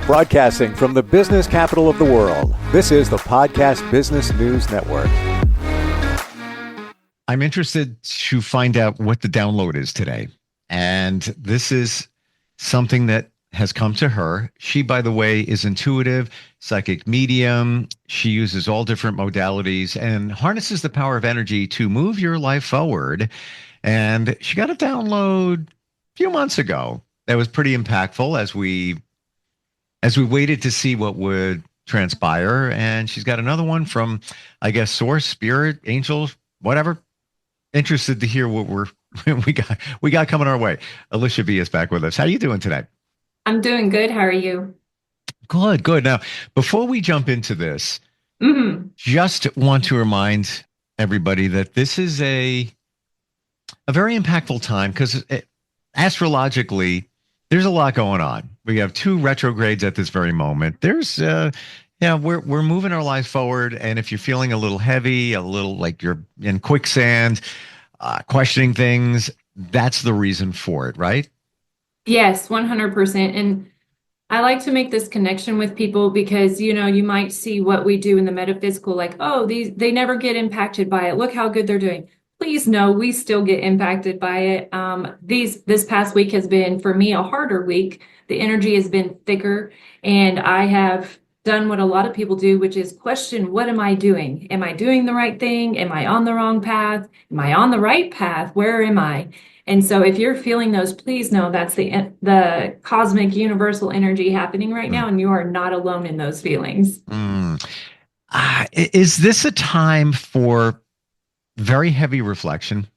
Broadcasting from the business capital of the world, this is the Podcast Business News Network. I'm interested to find out what the download is today. And this is something that has come to her. She, by the way, is intuitive, psychic medium. She uses all different modalities and harnesses the power of energy to move your life forward. And she got a download a few months ago that was pretty impactful as we waited to see what would transpire. And she's got another one from, I guess, source, spirit, angels, whatever. Interested to hear what we got coming our way. Alisha B is back with us. How are you doing today? I'm doing good. How are you? Good. Now, before we jump into this, just want to remind everybody that this is a very impactful time because astrologically, there's a lot going on. We have 2 retrogrades at this very moment. There's, we're moving our lives forward. And if you're feeling a little heavy, a little like you're in quicksand, questioning things, that's the reason for it, right? Yes, 100%. And I like to make this connection with people because, you might see what we do in the metaphysical, like, oh, they never get impacted by it. Look how good they're doing. Please know we still get impacted by it. This past week has been, for me, a harder week. The energy has been thicker, and I have done what a lot of people do, which is question, what am I doing? Am I doing the right thing? Am I on the wrong path? Am I on the right path? Where am I? And so if you're feeling those, please know that's the cosmic universal energy happening right now, and you are not alone in those feelings. Is this a time for very heavy reflection?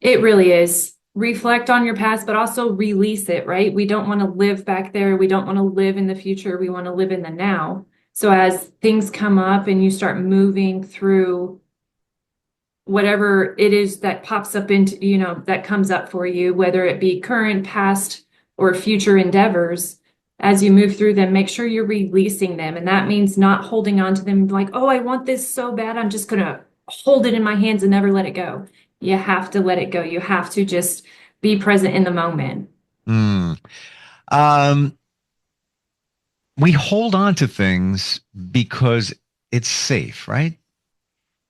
It really is. Reflect on your past, but also release it, right? We don't want to live back there. We don't want to live in the future. We want to live in the now. So as things come up and you start moving through whatever it is that pops up into, that comes up for you, whether it be current, past, or future endeavors, as you move through them, make sure you're releasing them. And that means not holding on to them like, oh, I want this so bad, I'm just going to hold it in my hands and never let it go. You have to let it go. You have to just be present in the moment. We hold on to things because it's safe, right?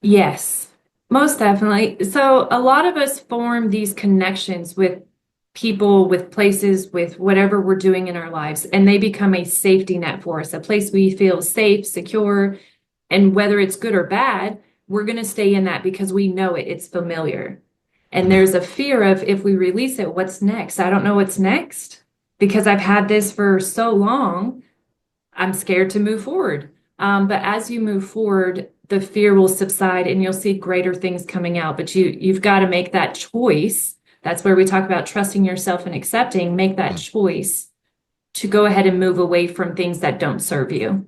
Yes, most definitely. So a lot of us form these connections with people, with places, with whatever we're doing in our lives, and they become a safety net for us, a place we feel safe, secure, and whether it's good or bad, we're going to stay in that because we know it's familiar. And there's a fear of, if we release it, what's next? I don't know what's next because I've had this for so long. I'm scared to move forward. But as you move forward, the fear will subside and you'll see greater things coming out. But you've got to make that choice. That's where we talk about trusting yourself and accepting. Make that choice to go ahead and move away from things that don't serve you.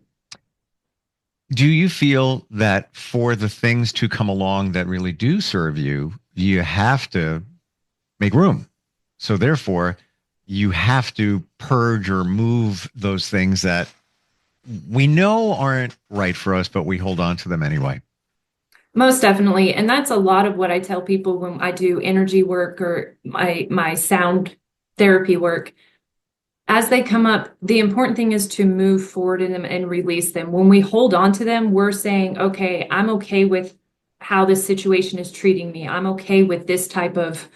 Do you feel that for the things to come along that really do serve you, you have to make room? So therefore, you have to purge or move those things that we know aren't right for us, but we hold on to them anyway. Most definitely. And that's a lot of what I tell people when I do energy work or my sound therapy work. As they come up, the important thing is to move forward in them and release them. When we hold on to them, we're saying, okay, I'm okay with how this situation is treating me. I'm okay with this type of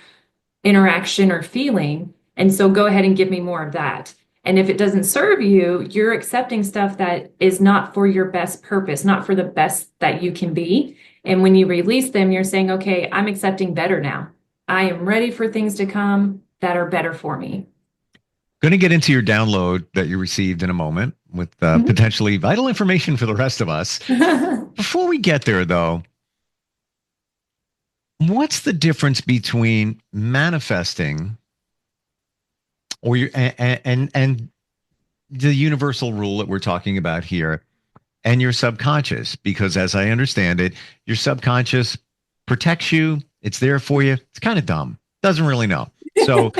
interaction or feeling. And so go ahead and give me more of that. And if it doesn't serve you, you're accepting stuff that is not for your best purpose, not for the best that you can be. And when you release them, you're saying, okay, I'm accepting better now. I am ready for things to come that are better for me. Going to get into your download that you received in a moment with potentially vital information for the rest of us. Before we get there, though, what's the difference between manifesting or and the universal rule that we're talking about here and your subconscious? Because as I understand it, your subconscious protects you. It's there for you. It's kind of dumb. Doesn't really know. So,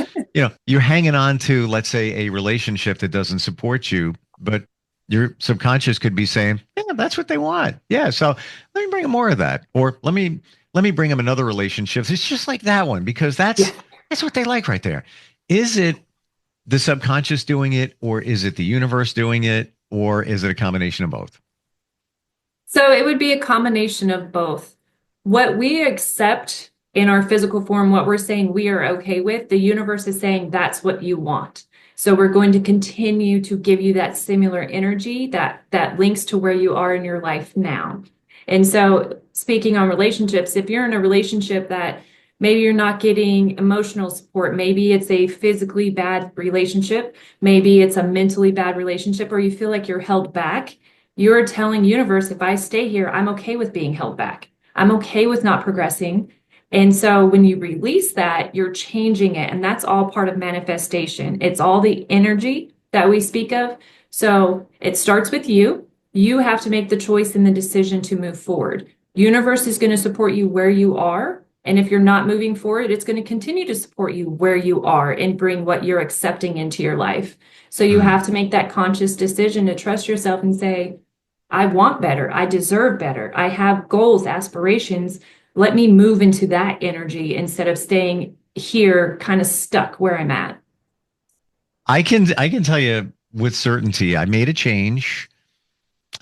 you're hanging on to, let's say, a relationship that doesn't support you, but your subconscious could be saying, yeah, that's what they want. Yeah. So let me bring them more of that. Or let me bring them another relationship. It's just like that one, because that's what they like right there. Is it the subconscious doing it, or is it the universe doing it, or is it a combination of both? So it would be a combination of both. What we accept in our physical form, what we're saying we are okay with, the universe is saying that's what you want. So we're going to continue to give you that similar energy that links to where you are in your life now. And so speaking on relationships, if you're in a relationship that maybe you're not getting emotional support, maybe it's a physically bad relationship, maybe it's a mentally bad relationship, or you feel like you're held back, you're telling universe, if I stay here, I'm okay with being held back. I'm okay with not progressing. And so when you release that, you're changing it. And that's all part of manifestation. It's all the energy that we speak of. So it starts with you. You have to make the choice and the decision to move forward. Universe is going to support you where you are. And if you're not moving forward, it's going to continue to support you where you are and bring what you're accepting into your life. So you have to make that conscious decision to trust yourself and say, I want better. I deserve better. I have goals, aspirations. Let me move into that energy instead of staying here kind of stuck where I'm at. I can tell you with certainty, I made a change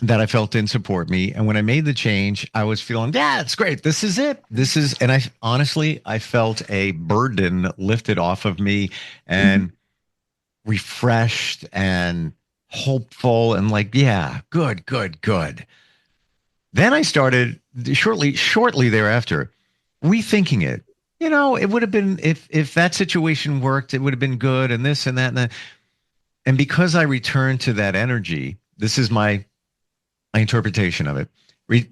that I felt didn't support me. And when I made the change, I was feeling, yeah, it's great. This is it. And I honestly, I felt a burden lifted off of me and refreshed and hopeful and like, yeah, good, good, good. Then I started shortly thereafter, rethinking it. It would have been if that situation worked, it would have been good and this and that and that. And because I returned to that energy, this is my interpretation of it.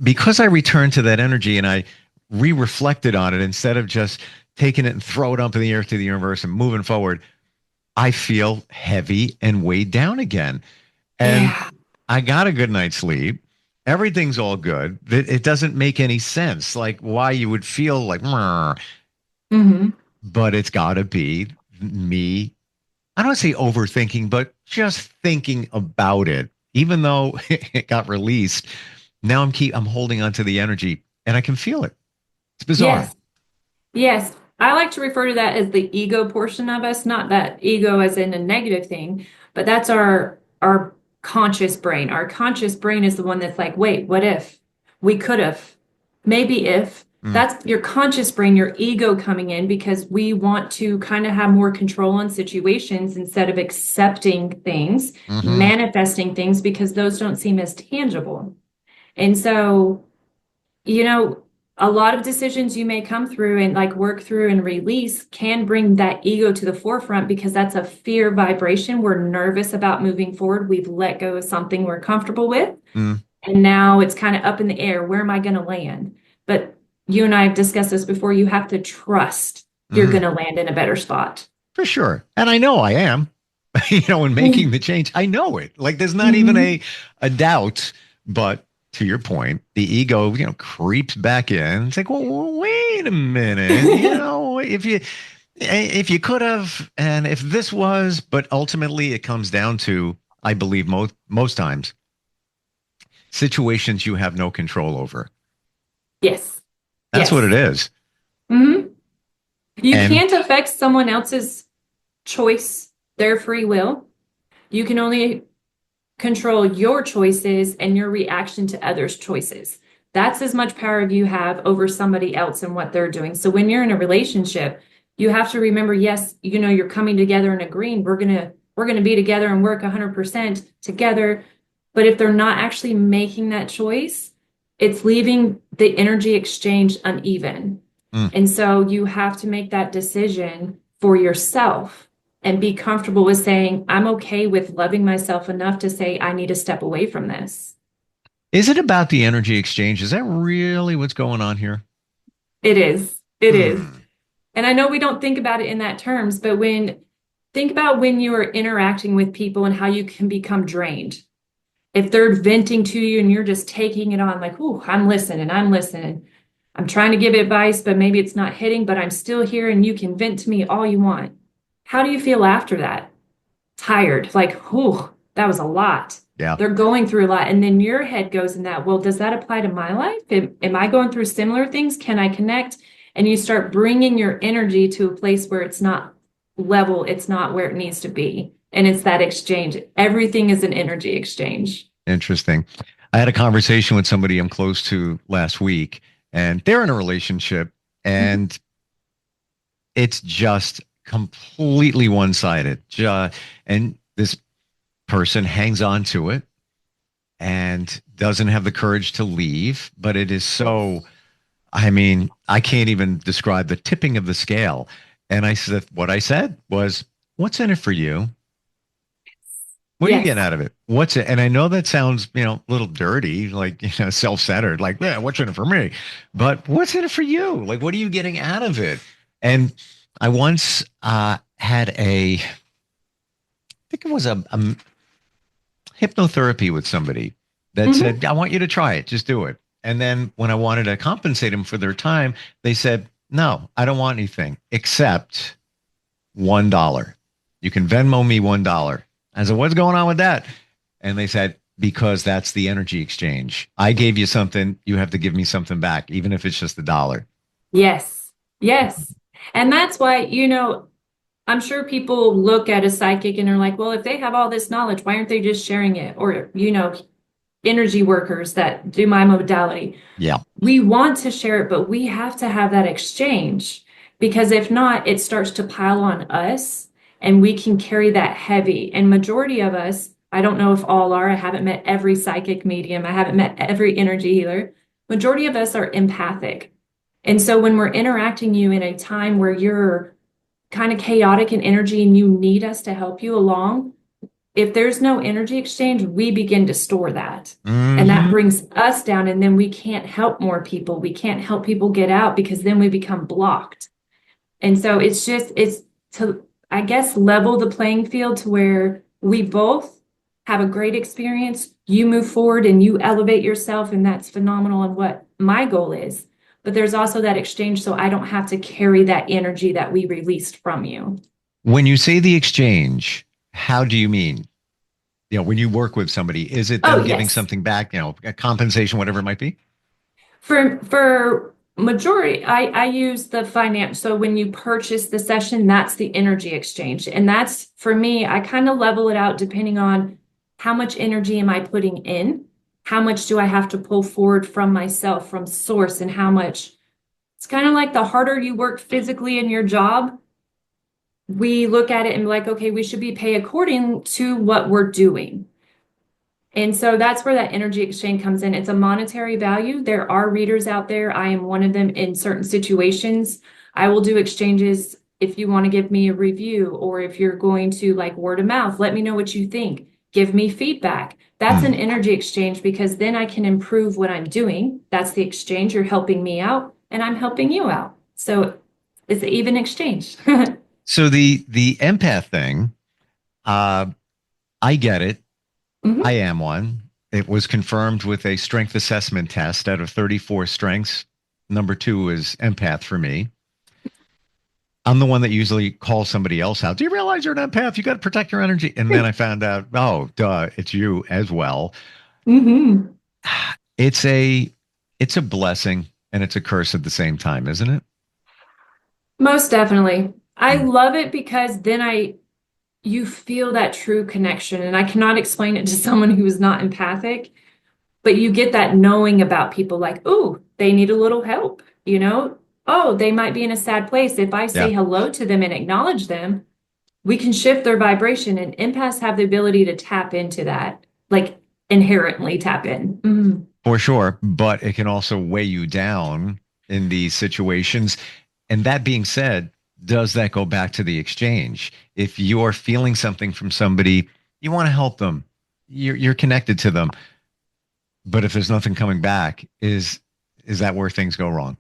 Because I returned to that energy and I reflected on it instead of just taking it and throw it up in the air to the universe and moving forward, I feel heavy and weighed down again. And I got a good night's sleep. Everything's all good. It doesn't make any sense, like why you would feel like, but it's got to be me. I don't want to say overthinking, but just thinking about it. Even though it got released, now I'm holding on to the energy and I can feel it. It's bizarre. Yes. Yes. I like to refer to that as the ego portion of us, not that ego as in a negative thing, but that's our conscious brain. Our conscious brain is the one that's like, wait, what if? We could have. Maybe if. That's your conscious brain, your ego coming in because we want to kind of have more control on situations instead of accepting things, manifesting things because those don't seem as tangible. And so, a lot of decisions you may come through and like work through and release can bring that ego to the forefront because that's a fear vibration. We're nervous about moving forward. We've let go of something we're comfortable with. And now it's kind of up in the air. Where am I going to land? But you and I have discussed this before. You have to trust you're going to land in a better spot. For sure. And I know I am, in making the change, I know it. Like there's not even a doubt, but to your point, the ego, creeps back in. It's like, well, wait a minute, if you could have, and if this was, but ultimately it comes down to, I believe most times, situations you have no control over. Yes. That's what it is. You can't affect someone else's choice, their free will. You can only control your choices and your reaction to others' choices. That's as much power you have over somebody else and what they're doing. So when you're in a relationship, you have to remember, yes, you're coming together and agreeing, we're going to be together and work 100% together. But if they're not actually making that choice, it's leaving the energy exchange uneven. And so you have to make that decision for yourself and be comfortable with saying, I'm okay with loving myself enough to say, I need to step away from this. Is it about the energy exchange? Is that really what's going on here? It is. It is. And I know we don't think about it in that terms, but think about when you are interacting with people and how you can become drained. If they're venting to you and you're just taking it on like, ooh, I'm listening. I'm trying to give advice, but maybe it's not hitting, but I'm still here and you can vent to me all you want. How do you feel after that? Tired, like, ooh, that was a lot. Yeah. They're going through a lot. And then your head goes in that, well, does that apply to my life? Am I going through similar things? Can I connect? And you start bringing your energy to a place where it's not level, it's not where it needs to be. And it's that exchange. Everything is an energy exchange. Interesting. I had a conversation with somebody I'm close to last week, and they're in a relationship, Mhm. and it's just completely one-sided. And this person hangs on to it and doesn't have the courage to leave, but it is so, Yes. I mean, I can't even describe the tipping of the scale. And I said, what I said was, what's in it for you? What are you getting Yes. out of it? What's it? And I know that sounds, a little dirty, like, self-centered, like, yeah, what's in it for me? But what's in it for you? Like, what are you getting out of it? And I once had I think it was a hypnotherapy with somebody that Hmm. said, I want you to try it, just do it. And then when I wanted to compensate them for their time, they said, no, I don't want anything except $1. You can Venmo me $1. I said, what's going on with that? And they said, because that's the energy exchange. I gave you something, you have to give me something back, even if it's just $1. Yes. Yes. And that's why, I'm sure people look at a psychic and are like, well, if they have all this knowledge, why aren't they just sharing it? Or, energy workers that do my modality. Yeah. We want to share it, but we have to have that exchange because if not, it starts to pile on us and we can carry that heavy. And majority of us, I don't know if all are, I haven't met every psychic medium, I haven't met every energy healer. Majority of us are empathic. And so when we're interacting you in a time where you're kind of chaotic in energy and you need us to help you along, if there's no energy exchange, we begin to store that. And that Hmm. brings us down, and then we can't help more people. We can't help people get out because then we become blocked. And so it's to, I guess, level the playing field to where we both have a great experience. You move forward and you elevate yourself, and that's phenomenal and what my goal is. But there's also that exchange so I don't have to carry that energy that we released from you. When you say the exchange, how do you mean? When you work with somebody, is it them Oh, giving yes. something back, a compensation, whatever it might be? For majority, I use the finance. So when you purchase the session, that's the energy exchange. And that's for me, I kind of level it out depending on how much energy am I putting in, how much do I have to pull forward from myself, from source, and how much it's kind of like the harder you work physically in your job, we look at it and be like, okay, we should be paid according to what we're doing. And so that's where that energy exchange comes in. It's a monetary value. There are readers out there. I am one of them in certain situations. I will do exchanges if you want to give me a review or if you're going to like word of mouth, let me know what you think. Give me feedback. That's an Hmm. energy exchange because then I can improve what I'm doing. That's the exchange. You're helping me out and I'm helping you out. So it's an even exchange. So the empath thing, uh, I get it. I Mhm. am one. It was confirmed with a strength assessment test out of 34 strengths. Number two is empath for me. I'm the one that usually calls somebody else out. Do you realize you're an empath? You got to protect your energy. And then I found out, oh, duh, it's you as well. Mhm. It's a blessing and it's a curse at the same time, isn't it? Most definitely. I Mm. love it because then you feel that true connection. And I cannot explain it to someone who is not empathic, but you get that knowing about people like, oh, they need a little help, you know? Oh, they might be in a sad place. If I Yeah, say hello to them and acknowledge them, we can shift their vibration. And empaths have the ability to tap into that, like inherently tap in. Mhm. for sure. But it can also weigh you down in these situations. And that being said, does that go back to the exchange? If you're feeling something from somebody, you want to help them. You're connected to them. But if there's nothing coming back, is that where things go wrong?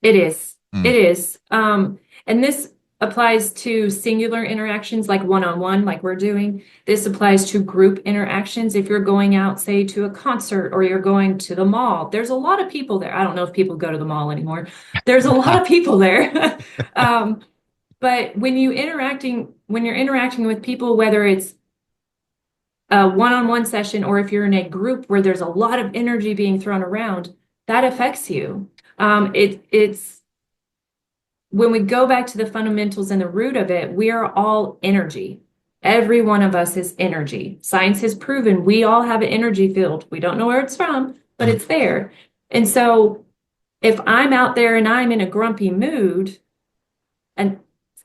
It is. Mm. It is. And this applies to singular interactions like one-on-one, like we're doing. This applies to group interactions. If you're going out, say, to a concert or you're going to the mall, there's a lot of people there. I don't know if people go to the mall anymore. There's a lot of people there. But when you're interacting with people, whether it's a one-on-one session or if you're in a group where there's a lot of energy being thrown around, that affects you. It's when we go back to the fundamentals and the root of it, we are all energy. Every one of us is energy. Science has proven we all have an energy field. We don't know where it's from, but it's there. And so if I'm out there and I'm in a grumpy mood, and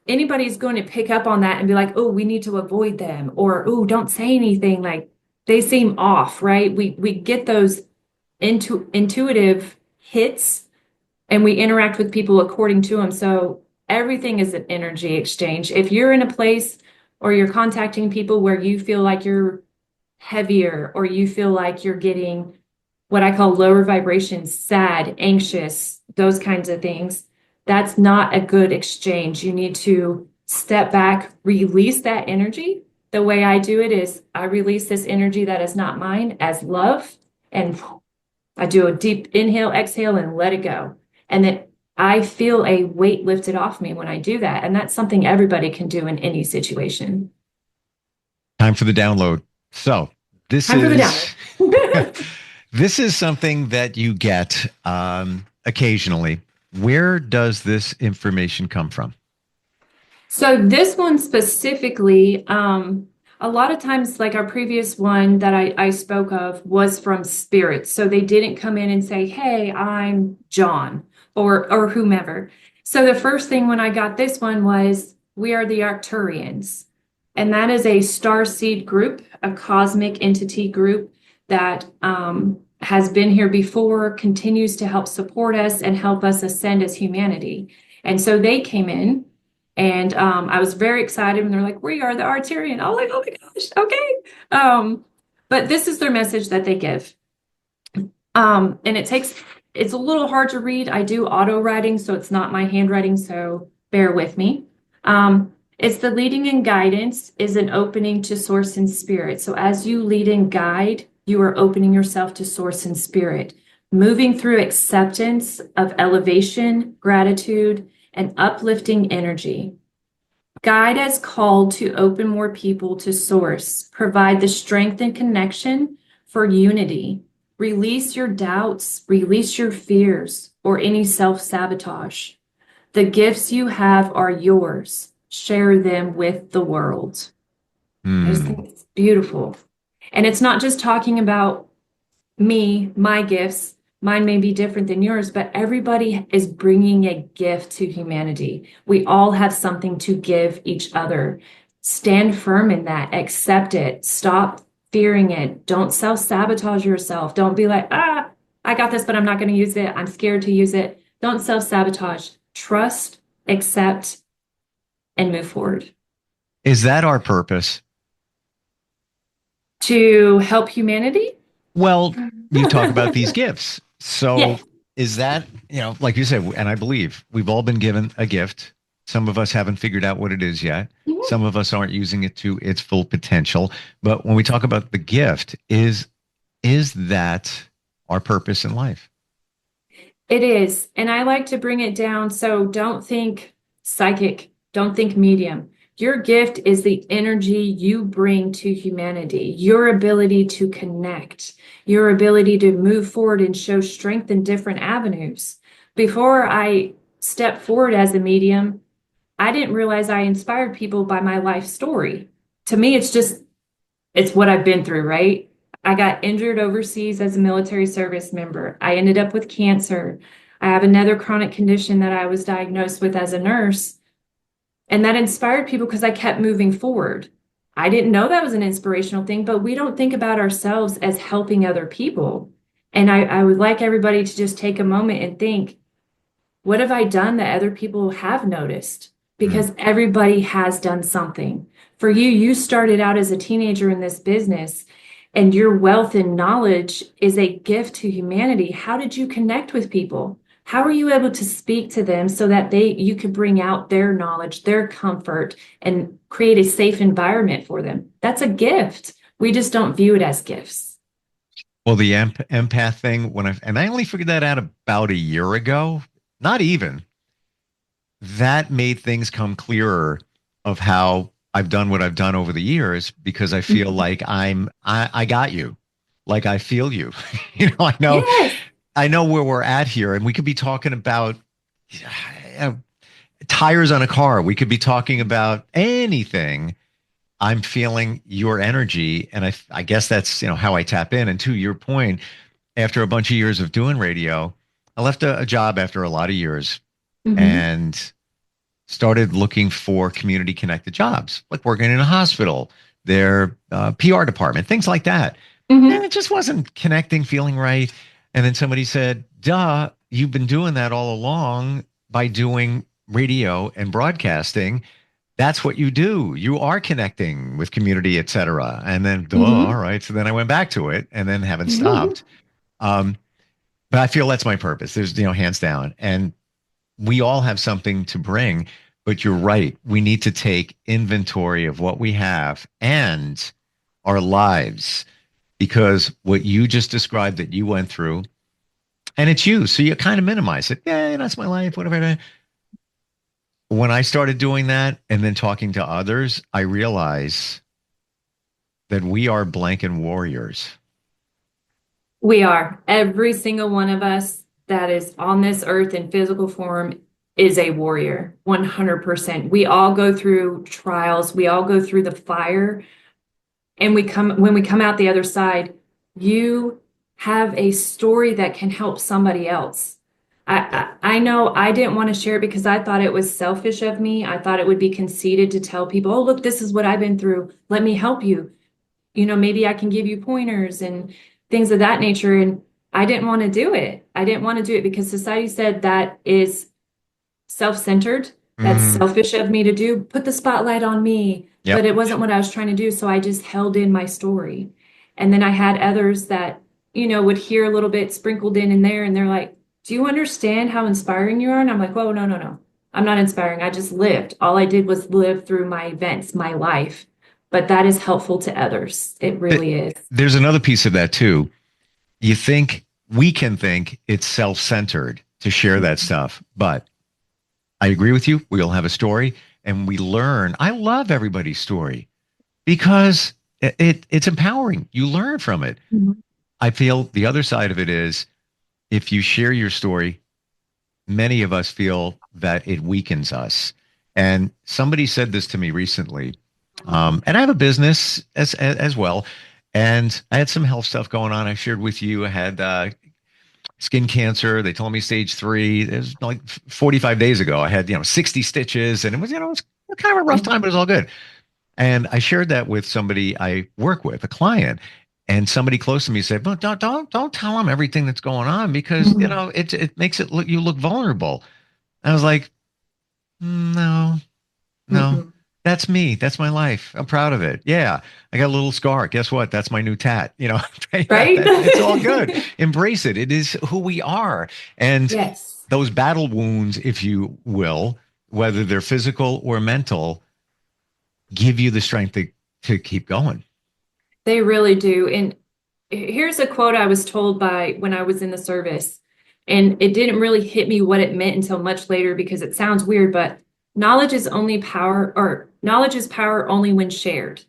anybody's going to pick up on that and be like, oh, we need to avoid them, or oh, don't say anything, like they seem off, right? We get those intuitive hits and we interact with people according to them. So everything is an energy exchange. If you're in a place or you're contacting people where you feel like you're heavier, or you feel like you're getting what I call lower vibrations, sad, anxious, those kinds of things, that's not a good exchange. You need to step back, release that energy. The way I do it is I release this energy that is not mine as love, and I do a deep inhale, exhale, and let it go. And then I feel a weight lifted off me when I do that. And that's something everybody can do in any situation. Time for the download. So this Time for the is download. this is something that you get occasionally. Where does this information come from? So this one specifically, a lot of times, like our previous one that I spoke of was from spirits. So they didn't come in and say, hey, I'm John or whomever. So the first thing when I got this one was, we are the Arcturians. And that is a starseed group, a cosmic entity group that has been here before, continues to help support us and help us ascend as humanity. And so they came in, and I was very excited when they're like, we are the Arcturian. I was like, oh my gosh, okay. But this is their message that they give. And it's a little hard to read. I do auto writing, so it's not my handwriting, so bear with me. It's the leading and guidance is an opening to source and spirit. So as you lead and guide, you are opening yourself to source and spirit, moving through acceptance of elevation, gratitude, and uplifting energy. Guide as called to open more people to source, provide the strength and connection for unity. Release your doubts, release your fears, or any self-sabotage. The gifts you have are yours. Share them with the world. I just think it's beautiful. And it's not just talking about me, my gifts. Mine may be different than yours, but everybody is bringing a gift to humanity. We all have something to give each other. Stand firm in that. Accept it. Stop fearing it. Don't self-sabotage yourself. Don't be like, I got this, but I'm not going to use it. I'm scared to use it. Don't self-sabotage. Trust, accept, and move forward. Is that our purpose? To help humanity? Well, you talk about these gifts. So Yeah. is that, like you said, and I believe we've all been given a gift. Some of us haven't figured out what it is yet. Mhm. Some of us aren't using it to its full potential. But when we talk about the gift, is that our purpose in life? It is. And I like to bring it down. So don't think psychic, don't think medium. Your gift is the energy you bring to humanity, your ability to connect, your ability to move forward and show strength in different avenues. Before I stepped forward as a medium, I didn't realize I inspired people by my life story. To me, it's what I've been through, right? I got injured overseas as a military service member. I ended up with cancer. I have another chronic condition that I was diagnosed with as a nurse. And that inspired people because I kept moving forward. I didn't know that was an inspirational thing, but we don't think about ourselves as helping other people. And I would like everybody to just take a moment and think, what have I done that other people have noticed? Because everybody has done something. For you, you started out as a teenager in this business, and your wealth and knowledge is a gift to humanity. How did you connect with people? How are you able to speak to them so that you could bring out their knowledge, their comfort, and create a safe environment for them? That's a gift. We just don't view it as gifts. Well, the empath thing, I only figured that out about a year ago, not even. That made things come clearer of how I've done what I've done over the years, because I feel like I got you, like I feel you. I know. Yes. I know where we're at here, and we could be talking about tires on a car. We could be talking about anything. I'm feeling your energy. And I guess that's, how I tap in. And to your point, after a bunch of years of doing radio, I left a job after a lot of years Hmm. and started looking for community connected jobs, like working in a hospital, their PR department, things like that. And Hmm. it just wasn't connecting, feeling right. And then somebody said, duh, you've been doing that all along by doing radio and broadcasting. That's what you do. You are connecting with community, et cetera. And then, oh, all Hmm. right. So then I went back to it and then haven't Hmm. stopped. Um, but I feel that's my purpose. There's, hands down. And we all have something to bring, but you're right. We need to take inventory of what we have and our lives, because what you just described that you went through, and it's you. So you kind of minimize it. Yeah, that's my life, whatever. When I started doing that and then talking to others, I realize that we are blanket warriors. We are. Every single one of us that is on this earth in physical form is a warrior, 100%. We all go through trials. We all go through the fire. And when we come out the other side, you have a story that can help somebody else. I know I didn't want to share it because I thought it was selfish of me. I thought it would be conceited to tell people, oh, look, this is what I've been through. Let me help you. Maybe I can give you pointers and things of that nature. And I didn't want to do it. I didn't want to do it because society said that is self-centered. That's Mm, selfish of me to do. Put the spotlight on me. But yep. it wasn't what I was trying to do. So I just held in my story. And then I had others that, would hear a little bit sprinkled in and there. And they're like, do you understand how inspiring you are? And I'm like, whoa, no, no, no. I'm not inspiring. I just lived. All I did was live through my events, my life. But that is helpful to others. It really is. There's another piece of that too. We can think it's self-centered to share that stuff, but I agree with you. We all have a story and we learn. I love everybody's story because it's empowering. You learn from it. Mhm. I feel the other side of it is if you share your story, many of us feel that it weakens us. And somebody said this to me recently. And I have a business as well. And I had some health stuff going on. I shared with you. I had skin cancer. They told me stage 3. It was like 45 days ago. I had 60 stitches, and it was kind of a rough time, but it was all good. And I shared that with somebody I work with, a client, and somebody close to me said, "But don't tell them everything that's going on because Mhm. it makes you look vulnerable." I was like, no, no, Mhm. that's me. That's my life. I'm proud of it. Yeah, I got a little scar. Guess what? That's my new tat. Yeah, Right? it's all good. Embrace it. It is who we are. And Yes. those battle wounds, if you will, whether they're physical or mental, give you the strength to keep going. They really do. And here's a quote I was told by when I was in the service, and it didn't really hit me what it meant until much later because it sounds weird, but knowledge is power only when shared.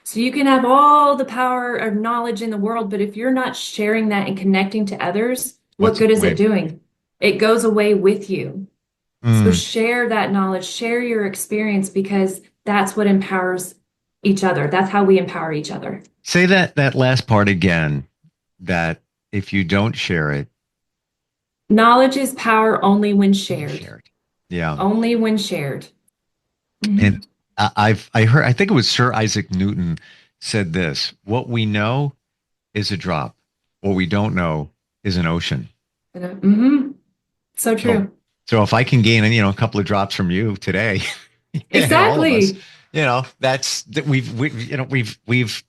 So you can have all the power of knowledge in the world, but if you're not sharing that and connecting to others, what What's good is it wait? doing? It goes away with you. So Mm, share that knowledge, share your experience because that's what empowers each other. That's how we empower each other. say that last part again. That if you don't share it, Knowledge is power only when shared. share it. Yeah. Only when shared. And Mhm. I heard, I think it was Sir Isaac Newton said this: "What we know is a drop. What we don't know is an ocean." Mhm. So So, true. so if I can gain, a couple of drops from you today, all of us, Exactly. that's that we've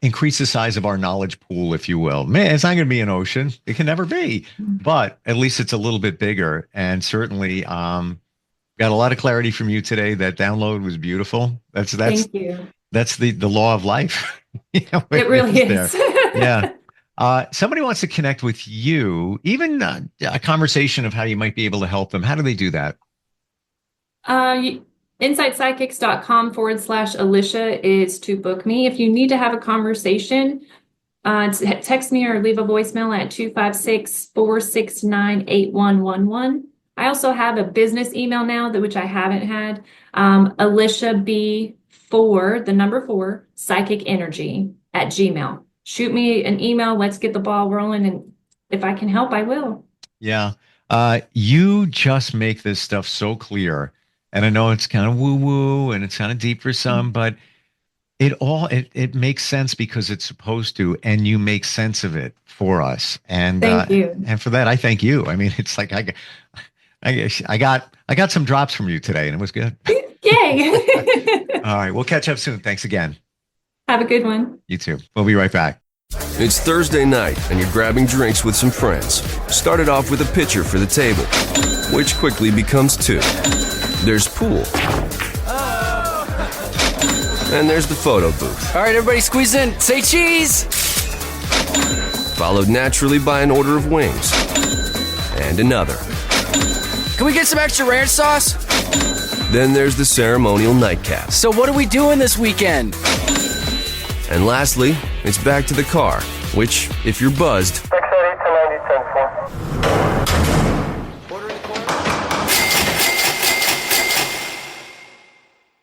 increased the size of our knowledge pool, if you will. Man, it's not going to be an ocean. It can never be, but at least it's a little bit bigger. And certainly, got a lot of clarity from you today. That download was beautiful. Thank you. That's the law of life. It It really is there. is. Yeah. Somebody wants to connect with you, even a conversation of how you might be able to help them. How do they do that? Insightpsychics.com/Alisha is to book me. If you need to have a conversation, text me or leave a voicemail at 256-469-8111. I also have a business email now, which I haven't had. Alisha B4, the number 4, psychic energy at Gmail. Shoot me an email. Let's get the ball rolling. And if I can help, I will. Yeah. You just make this stuff so clear. And I know it's kind of woo-woo and it's kind of deep for some, but it makes sense because it's supposed to, and you make sense of it for us. And Thank you. And for that, I thank you. I mean, it's like I got some drops from you today, and it was good. Yay! All right, we'll catch up soon. Thanks again. Have a good one. You too. We'll be right back. It's Thursday night, and you're grabbing drinks with some friends. Started off with a pitcher for the table, which quickly becomes 2. There's pool. And there's the photo booth. All right, everybody squeeze in. Say cheese. Followed naturally by an order of wings. And another. Can we get some extra ranch sauce? Then there's the ceremonial nightcap. So what are we doing this weekend? And lastly, it's back to the car, which, if you're buzzed,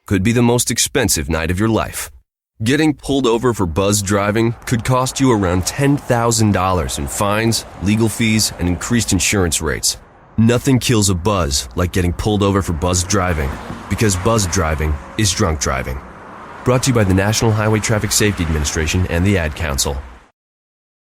could be the most expensive night of your life. Getting pulled over for buzz driving could cost you around $10,000 in fines, legal fees, and increased insurance rates. Nothing kills a buzz like getting pulled over for buzz driving, because buzz driving is drunk driving. Brought to you by the National Highway Traffic Safety Administration and the Ad Council.